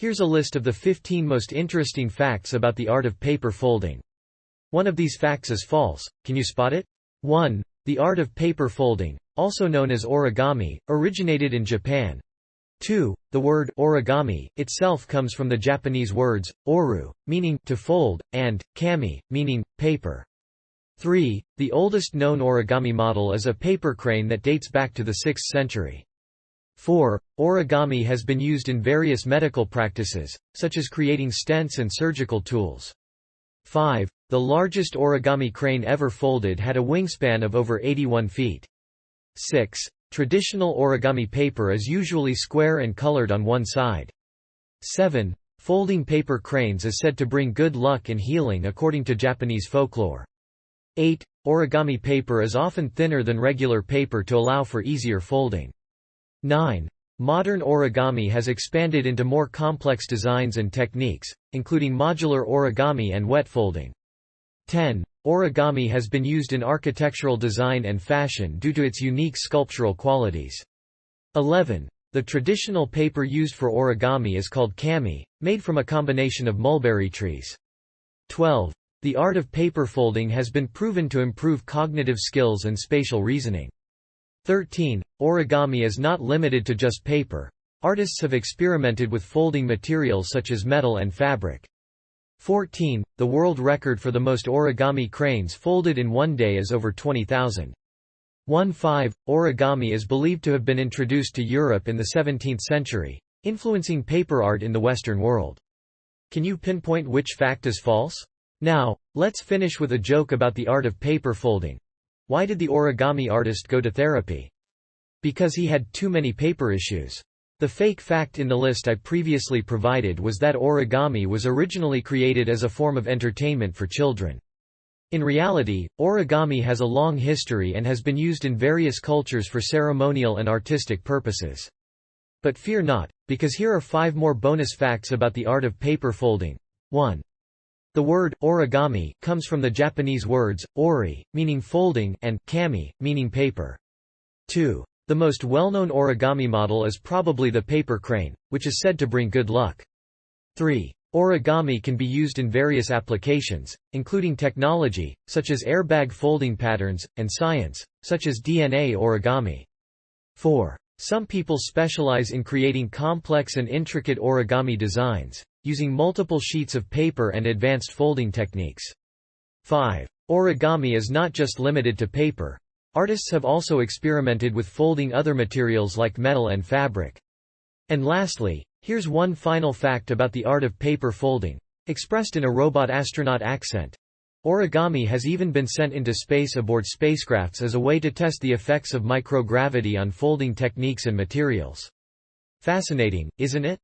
Here's a list of the 15 most interesting facts about the art of paper folding. One of these facts is false. Can you spot it? 1. The art of paper folding, also known as origami, originated in Japan. 2. The word origami itself comes from the Japanese words oru, meaning to fold, and kami, meaning paper. 3. The oldest known origami model is a paper crane that dates back to the 6th century. 4. Origami has been used in various medical practices, such as creating stents and surgical tools. 5. The largest origami crane ever folded had a wingspan of over 81 feet. 6. Traditional origami paper is usually square and colored on one side. 7. Folding paper cranes is said to bring good luck and healing according to Japanese folklore. 8. Origami paper is often thinner than regular paper to allow for easier folding. 9. Modern origami has expanded into more complex designs and techniques, including modular origami and wet folding. 10. Origami has been used in architectural design and fashion due to its unique sculptural qualities. 11. The traditional paper used for origami is called kami, made from a combination of mulberry trees. 12. The art of paper folding has been proven to improve cognitive skills and spatial reasoning. 13. Origami is not limited to just paper. Artists have experimented with folding materials such as metal and fabric. 14. The world record for the most origami cranes folded in one day is over 20,000. 15. Origami is believed to have been introduced to Europe in the 17th century, influencing paper art in the Western world. Can you pinpoint which fact is false? Now, let's finish with a joke about the art of paper folding. Why did the origami artist go to therapy? Because he had too many paper issues. The fake fact in the list I previously provided was that origami was originally created as a form of entertainment for children. In reality, origami has a long history and has been used in various cultures for ceremonial and artistic purposes. But fear not, because here are 5 more bonus facts about the art of paper folding. 1. The word origami comes from the Japanese words ori, meaning folding, and kami, meaning paper. 2. The most well-known origami model is probably the paper crane, which is said to bring good luck. 3. Origami can be used in various applications, including technology, such as airbag folding patterns, and science, such as DNA origami. 4. Some people specialize in creating complex and intricate origami designs, using multiple sheets of paper and advanced folding techniques. 5. Origami is not just limited to paper. Artists have also experimented with folding other materials like metal and fabric. And lastly, here's one final fact about the art of paper folding, expressed in a robot astronaut accent. Origami has even been sent into space aboard spacecrafts as a way to test the effects of microgravity on folding techniques and materials. Fascinating, isn't it?